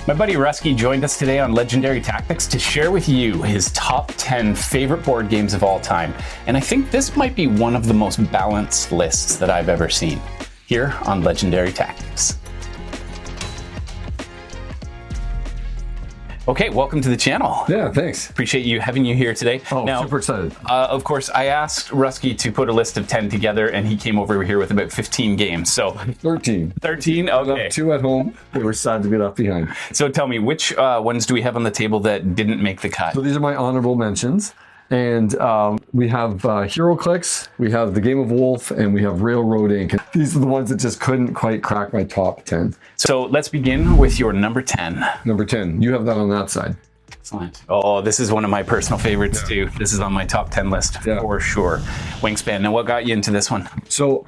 My buddy Ruskie joined us today on Legendary Tactics to share with you his top 10 favorite board games of all time. And I think this might be one of the most balanced lists that I've ever seen here on Legendary Tactics. Okay, welcome to the channel. Yeah, thanks. Appreciate having you here today. Oh, now, super excited. Of course, I asked Ruskie to put a list of 10 together, and he came over here with about 15 games. So 13. 13? Okay. 2 at home. We were sad to be left behind. So tell me, which ones do we have on the table that didn't make the cut? So these are my honorable mentions. And we have Hero Clicks, we have The Game of Wolf, and we have Railroad Inc. These are the ones that just couldn't quite crack my top 10. So let's begin with your number 10. Number 10. You have that on that side. Excellent. Oh, this is one of my personal favorites too. This is on my top 10 list for sure. Wingspan. Now, what got you into this one? So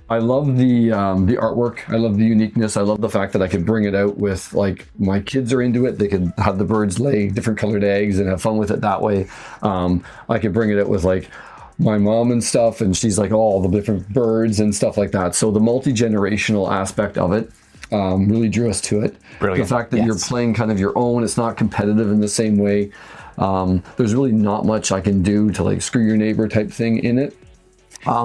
I love the artwork. I love the uniqueness. I love the fact that I could bring it out with, like, my kids are into it. They could have the birds lay different colored eggs and have fun with it that way. I could bring it out with, like, my mom and stuff, and she's like, oh, all the different birds and stuff like that. So the multi-generational aspect of it really drew us to it. Brilliant. The fact that you're playing kind of your own, it's not competitive in the same way. There's really not much I can do to, like, screw your neighbor type thing in it.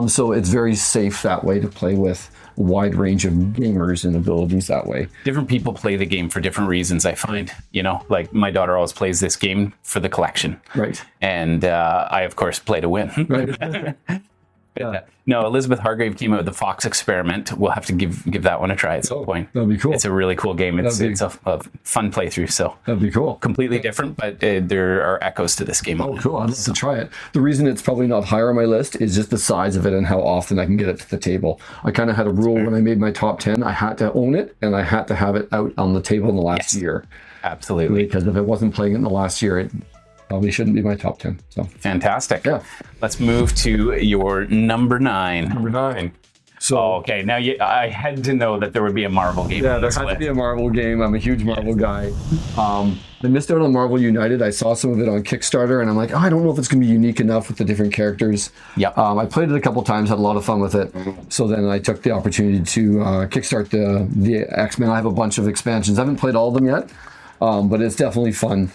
So it's very safe that way to play with a wide range of gamers and abilities that way. Different people play the game for different reasons, I find. You know, like my daughter always plays this game for the collection. Right. And I, of course, play to win. Right. Yeah. No, Elizabeth Hargrave came out with the Fox Experiment. We'll have to give that one a try at some point. That'd be cool. It's a really cool game. It's a fun playthrough. So that'd be cool. Completely different, but there are echoes to this game. Oh, cool. I'd love to try it. The reason it's probably not higher on my list is just the size of it and how often I can get it to the table. I kind of had a rule when I made my top 10. I had to own it, and I had to have it out on the table in the last year. Absolutely. Because if it wasn't playing it in the last year, it probably shouldn't be my top 10. So fantastic. Yeah. Let's move to your number 9. Number 9. So okay, now I had to know that there would be a Marvel game. Yeah, there had to be a Marvel game. I'm a huge Marvel guy. I missed out on Marvel United. I saw some of it on Kickstarter, and I'm like, oh, I don't know if it's going to be unique enough with the different characters. Yeah. I played it a couple times, had a lot of fun with it. So then I took the opportunity to kickstart the X-Men. I have a bunch of expansions. I haven't played all of them yet, but it's definitely fun.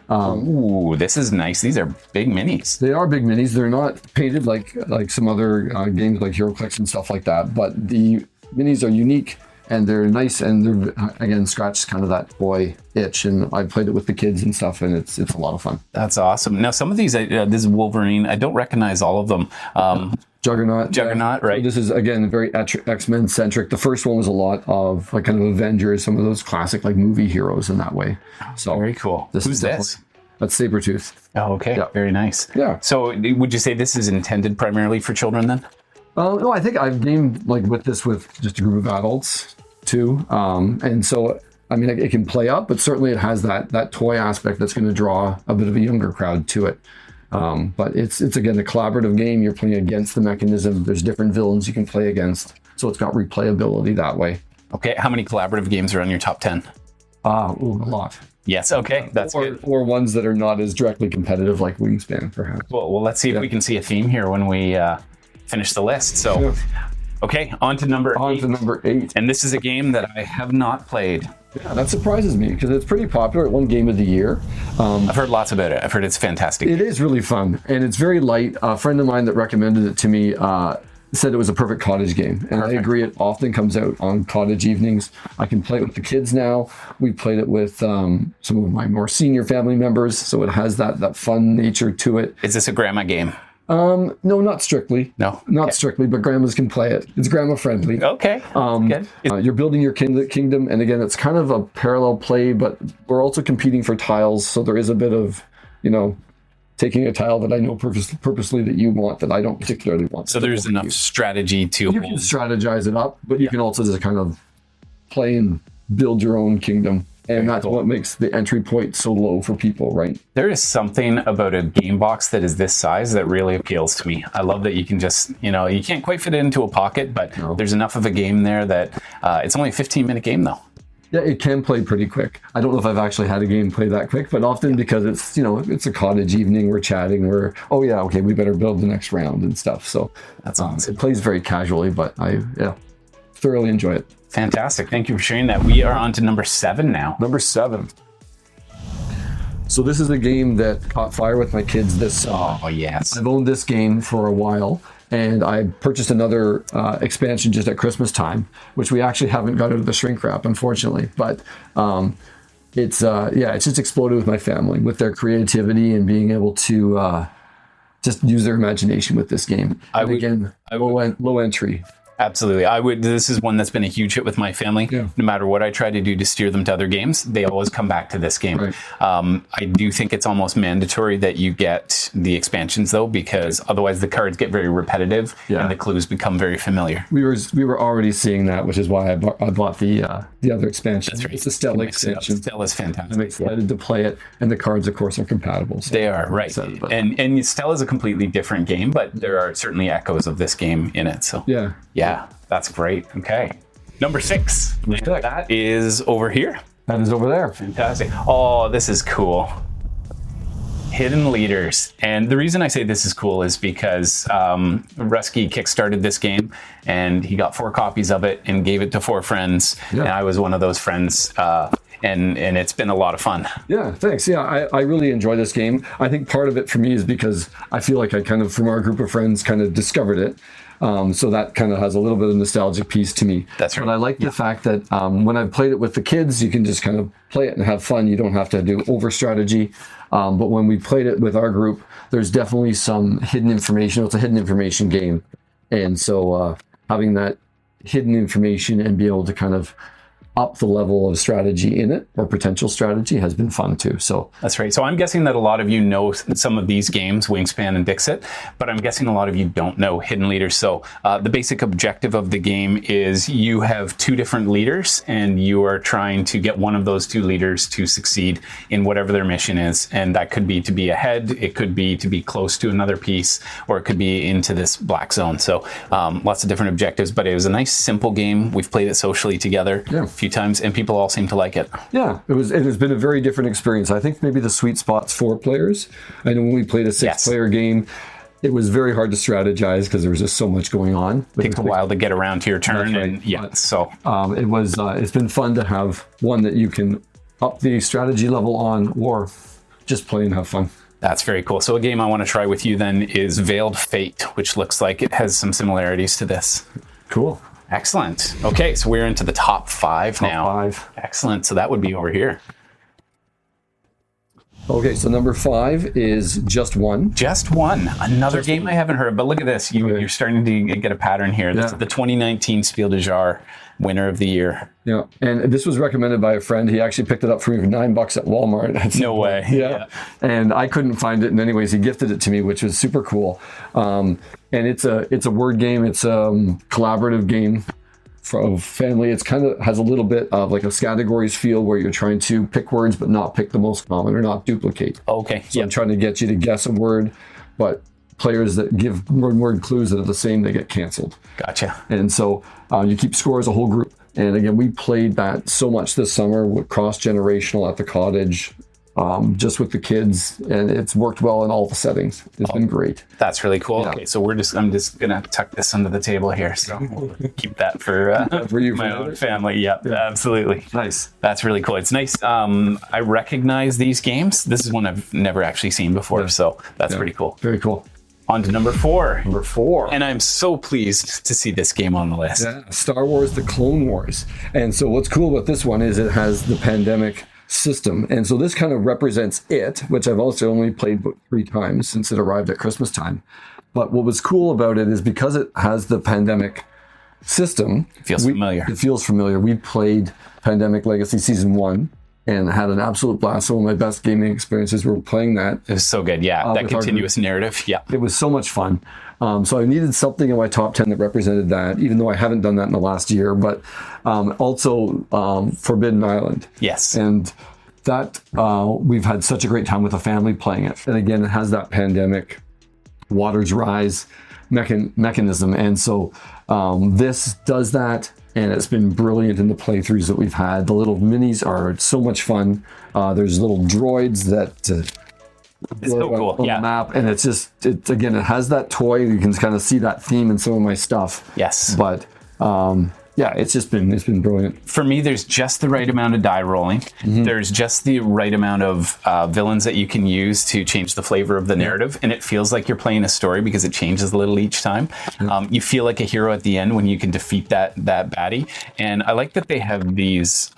Ooh, this is nice. These are big minis. They are big minis. They're not painted like some other games like HeroClix and stuff like that, but the minis are unique and they're nice, and they're, again, scratch kind of that boy itch, and I played it with the kids and stuff, and it's a lot of fun. That's awesome. Now, some of these, this is Wolverine. I don't recognize all of them. Juggernaut, right? So this is, again, very X-Men centric. The first one was a lot of, like, kind of Avengers, some of those classic, like, movie heroes in that way. So very cool. Who's this? That's Sabretooth. Oh, okay. Yeah. Very nice. Yeah. So would you say this is intended primarily for children then? No, I think I've gamed, like, with this with just a group of adults too. And so, I mean, it can play up, but certainly it has that toy aspect that's going to draw a bit of a younger crowd to it. But it's again a collaborative game. You're playing against the mechanism. There's different villains you can play against, so it's got replayability that way. Okay, how many collaborative games are on your top 10? A lot. Yes, okay, that's good. Or ones that are not as directly competitive, like Wingspan, perhaps. Well, let's see if we can see a theme here when we finish the list. So, okay, on to number 8. On to number 8. And this is a game that I have not played. Yeah, that surprises me because it's pretty popular. It won Game of the Year. I've heard lots about it. I've heard it's fantastic. It is really fun, and it's very light. A friend of mine that recommended it to me said it was a perfect cottage game, and I agree. It often comes out on cottage evenings. I can play it with the kids now. We played it with some of my more senior family members, so it has that fun nature to it. Is this a grandma game? No, not strictly. No, not strictly, but grandmas can play it. It's grandma friendly. Okay. Good. You're building your kingdom, and again, it's kind of a parallel play, but we're also competing for tiles, so there is a bit of, taking a tile that I know purposely that you want that I don't particularly want. So there's enough strategy to you can strategize it up, but you can also just kind of play and build your own kingdom. And that's what makes the entry point so low for people, right? There is something about a game box that is this size that really appeals to me. I love that you can just, you can't quite fit it into a pocket, but there's enough of a game there that it's only a 15-minute game though. Yeah, it can play pretty quick. I don't know if I've actually had a game play that quick, but often because it's, it's a cottage evening, we're chatting, we better build the next round and stuff. So that's awesome. It plays very casually, but thoroughly enjoy it. Fantastic. Thank you for sharing that. We are on to number 7 now. Number 7. So this is a game that caught fire with my kids this summer. Oh, yes. I've owned this game for a while, and I purchased another expansion just at Christmas time, which we actually haven't got out of the shrink wrap, unfortunately. But it's just exploded with my family, with their creativity and being able to just use their imagination with this game. Low entry. Absolutely. This is one that's been a huge hit with my family. Yeah. No matter what I try to do to steer them to other games, they always come back to this game. Right. I do think it's almost mandatory that you get the expansions, though, because otherwise the cards get very repetitive and the clues become very familiar. We were already seeing that, which is why I bought the other expansion. That's right. It's a Stella expansion. Stella is fantastic. I'm excited to play it, and the cards, of course, are compatible. So they are, right. And Stella is a completely different game, but there are certainly echoes of this game in it. So yeah, that's great. Okay. Number 6. That is over here. That is over there. Fantastic. Oh, this is cool. Hidden Leaders. And the reason I say this is cool is because Ruskie kickstarted this game, and he got 4 copies of it and gave it to 4 friends. Yeah. And I was one of those friends. And it's been a lot of fun. Yeah, thanks. Yeah, I really enjoy this game. I think part of it for me is because I feel like I kind of, from our group of friends, kind of discovered it. So that kind of has a little bit of nostalgic piece to me. That's right. But I like the fact that when I've played it with the kids, you can just kind of play it and have fun. You don't have to do over strategy. But when we played it with our group, there's definitely some hidden information. It's a hidden information game. And so having that hidden information and be able to kind of up the level of strategy in it, or potential strategy, has been fun too. So that's right. So I'm guessing that a lot of you know some of these games, Wingspan and Dixit, but I'm guessing a lot of you don't know Hidden Leaders. So the basic objective of the game is you have 2 different leaders, and you are trying to get one of those 2 leaders to succeed in whatever their mission is. And that could be to be ahead, it could be to be close to another piece, or it could be into this black zone. So lots of different objectives, but it was a nice, simple game. We've played it socially together a few times, and people all seem to like it. Yeah, it has been a very different experience. I think maybe the sweet spot's 4 players. I know when we played a 6-player game, it was very hard to strategize because there was just so much going on. It takes a while to get around to your turn. Right. And so it's been fun to have one that you can up the strategy level on, or just play and have fun. That's very cool. So a game I want to try with you then is Veiled Fate, which looks like it has some similarities to this. Cool. Excellent. Okay, so we're into the top 5 now. Top 5. Excellent. So that would be over here. Okay, so number 5 is Just One. Just One. Another game I haven't heard, but look at this. You're starting to get a pattern here. This is the 2019 Spiel des Jahres winner of the year. Yeah, and this was recommended by a friend. He actually picked it up for me for $9 at Walmart. No way. Yeah. And I couldn't find it, and anyways, he gifted it to me, which was super cool. And it's a word game. It's a collaborative game for family. It's kind of has a little bit of like a categories feel, where you're trying to pick words but not pick the most common, or not duplicate. Okay. So I'm trying to get you to guess a word, but players that give word clues that are the same, they get canceled. Gotcha. And so you keep score as a whole group. And again, we played that so much this summer, with cross-generational at the cottage, just with the kids, and it's worked well in all the settings. It's been great. That's really cool. Yeah. Okay, so I'm just gonna tuck this under the table here, so we'll keep that for you, my own family. Yeah, absolutely. Nice. That's really cool. It's nice. I recognize these games. This is one I've never actually seen before, so that's pretty cool. Very cool. On to number 4. Number 4. And I'm so pleased to see this game on the list. Yeah, Star Wars: The Clone Wars. And so what's cool about this one is it has the pandemic system. And so this kind of represents it, which I've also only played about 3 times since it arrived at Christmas time. But what was cool about it is because it has the pandemic system. It feels familiar. It feels familiar. We played Pandemic Legacy Season 1 and had an absolute blast. Some of my best gaming experiences were playing that. It was so good. Yeah, that continuous narrative. Yeah. It was so much fun. So I needed something in my top 10 that represented that, even though I haven't done that in the last year. But also Forbidden Island. Yes. And that we've had such a great time with the family playing it. And again, it has that pandemic Waters Rise mechanism. And so this does that. And it's been brilliant in the playthroughs that we've had. The little minis are so much fun. There's little droids that it's so cool. On the map, and it's again, it has that toy. You can kind of see that theme in some of my stuff. Yes. But yeah, it's been brilliant. For me, there's just the right amount of die rolling. There's just the right amount of villains that you can use to change the flavor of the narrative, and it feels like you're playing a story because it changes a little each time. You feel like a hero at the end when you can defeat that baddie, and I like that they have these.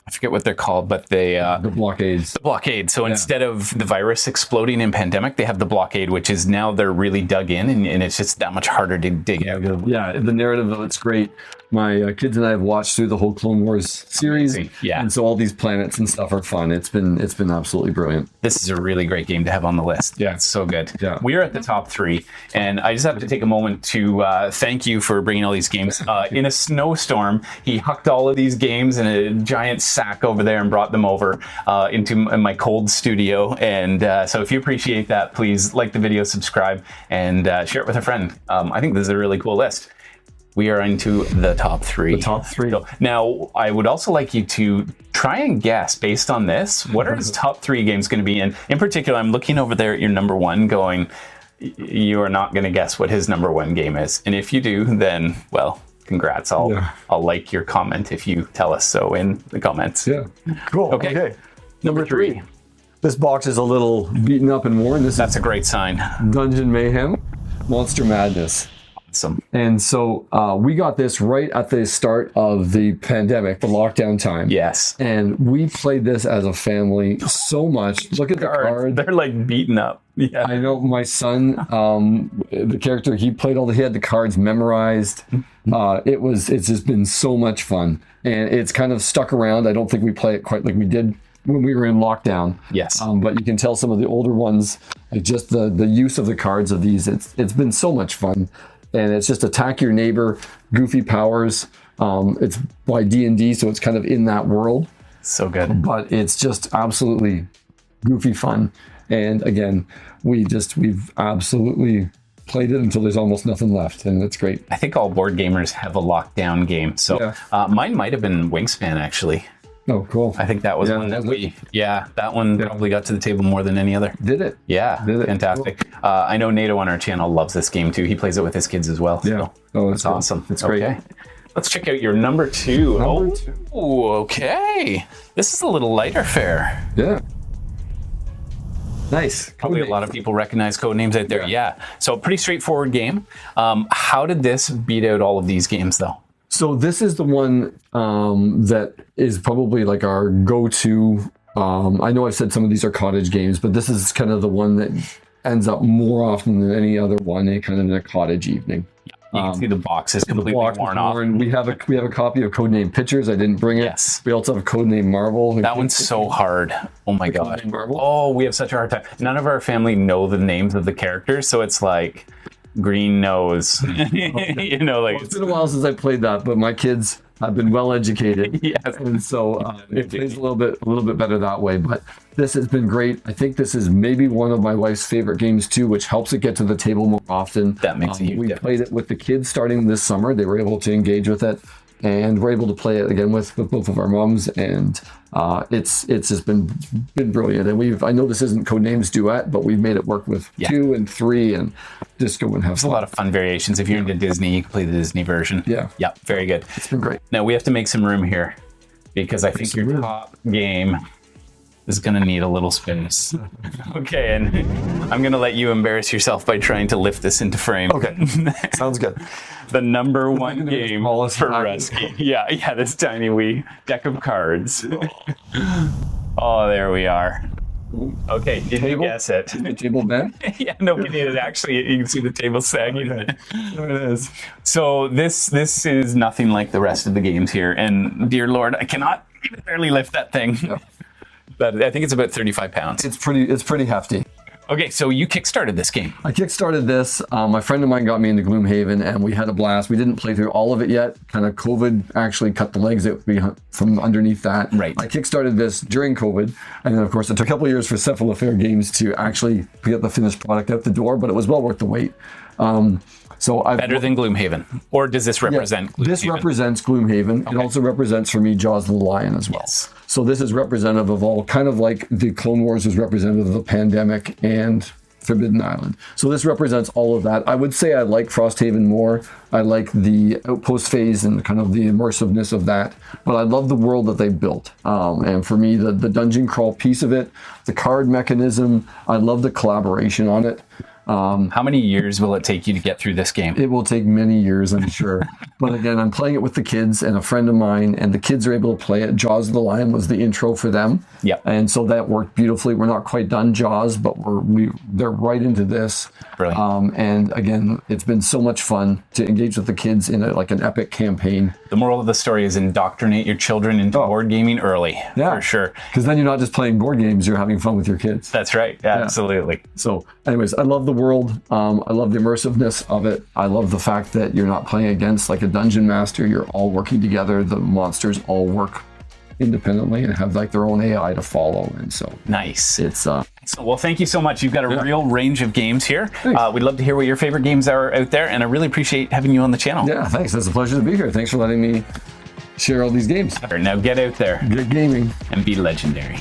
I forget what they're called, but they The blockades. the blockade. So instead of the virus exploding in pandemic, they have the blockade, which is now they're really dug in, and it's just that much harder to dig out. Yeah, the narrative of it's great. My kids and I have watched through the whole Clone Wars series, Yeah. and so all these planets and stuff are fun. It's been absolutely brilliant. This is a really great game to have on the list. Yeah. It's so good. Yeah. We're at the top 3, and I just have to take a moment to thank you for bringing all these games. In a snowstorm, he hucked all of these games in a giant sack over there and brought them over into my cold studio. And so if you appreciate that, please like the video, subscribe, and share it with a friend. I think this is a really cool list. We are into the top 3. The top 3. So now, I would also like you to try and guess, based on this, what are his top 3 games going to be? And in particular, I'm looking over there at your number 1 going, you are not going to guess what his number 1 game is. And if you do, then, well, congrats. I'll like your comment if you tell us so in the comments. Yeah, cool. Okay. Number 3. This box is a little beaten up and worn. That's a great sign. Dungeon Mayhem, Monster Madness. Awesome. And so we got this right at the start of the pandemic, the lockdown time. Yes. And we played this as a family so much. Look at the cards. They're like beaten up. Yeah. I know my son, the character, he had the cards memorized. It's just been so much fun. And it's kind of stuck around. I don't think we play it quite like we did when we were in lockdown. Yes. But you can tell some of the older ones, like just the use of the cards of these, it's been so much fun. And it's just attack your neighbor, goofy powers. It's by D&D, so it's kind of in that world. So good. But it's just absolutely goofy fun. And again, we've absolutely played it until there's almost nothing left, and it's great. I think all board gamers have a lockdown game. So mine might have been Wingspan, actually. Oh, cool. I think that was one that that one probably got to the table more than any other. Did it? Yeah, Did it? fantastic. Cool. I know Nato on our channel loves this game too. He plays it with his kids as well. Yeah. So Oh, that's awesome. It's great. Okay. Let's check out your number 2. Number 2. Oh, okay. This is a little lighter fare. Yeah. Nice. Probably a lot of people recognize code names out there. Yeah. So pretty straightforward game. How did this beat out all of these games though? So this is the one that is probably like our go-to. I know I've said some of these are cottage games, but this is kind of the one that ends up more often than any other one, kind of in a cottage evening. You can see the box is completely worn off. We have a copy of Codename Pictures. I didn't bring it. Yes. We also have Codename Marvel. That one's so hard. Oh my god. Marvel? Oh, we have such a hard time. None of our family know the names of the characters, so it's like green nose. You know, like it's been a while since I played that, but my kids have been well educated. Yes. And so it plays a little bit better that way. But this has been great. I think this is maybe one of my wife's favorite games too, which helps it get to the table more often. That makes a huge We difference. played it with the kids starting this summer. They were able to engage with it, and we're able to play it again with both of our moms, and it's just been brilliant. And I know this isn't Codenames Duet, but we've made it work with 2 and 3, and just go and have There's a lot of fun variations. If you're into Disney, you can play the Disney version. Yeah. Yep, very good. It's been great. Now we have to make some room here because I think your top game is going to need a little space. Okay, and I'm going to let you embarrass yourself by trying to lift this into frame. Okay, sounds good. The number 1 game for smallest Ruskie. Yeah, this tiny wee deck of cards. Oh, there we are. Okay, did you guess it? The table bent? Yeah, no, we did it. Actually, you can see the table sagging. There it is. So this is nothing like the rest of the games here. And dear Lord, I cannot even barely lift that thing. Yeah. But I think it's about 35 pounds. It's pretty hefty. Okay, so you kickstarted this game. I kickstarted this. My friend of mine got me into Gloomhaven, and we had a blast. We didn't play through all of it yet. Kind of COVID actually cut the legs out from underneath that. Right. I kickstarted this during COVID, and then of course it took a couple of years for Cephalofair Games to actually get the finished product out the door, but it was well worth the wait. So Better than Gloomhaven, or does this represent Gloomhaven? This represents Gloomhaven. It also represents for me Jaws of the Lion as well. Yes. So this is representative of all, kind of like the Clone Wars was representative of the pandemic and Forbidden Island. So this represents all of that. I would say I like Frosthaven more. I like the outpost phase and kind of the immersiveness of that, but I love the world that they built. And for me, the dungeon crawl piece of it, the card mechanism, I love the collaboration on it. How many years will it take you to get through this game? It will take many years, I'm sure. But again, I'm playing it with the kids and a friend of mine, and the kids are able to play it. Jaws of the Lion was the intro for them. Yeah. And so that worked beautifully. We're not quite done Jaws, but they're right into this. Brilliant. And again, it's been so much fun to engage with the kids in like an epic campaign. The moral of the story is indoctrinate your children into board gaming early, for sure. Because then you're not just playing board games, you're having fun with your kids. That's right. Absolutely. So anyways, I love the world. I love the immersiveness of it. I love the fact that you're not playing against like a dungeon master. You're all working together. The monsters all work independently and have like their own AI to follow. And so nice. It's well, thank you so much. You've got a real range of games here. We'd love to hear what your favorite games are out there, and I really appreciate having you on the channel. Yeah, thanks. It's a pleasure to be here. Thanks for letting me share all these games. Now get out there, Good gaming, and be legendary.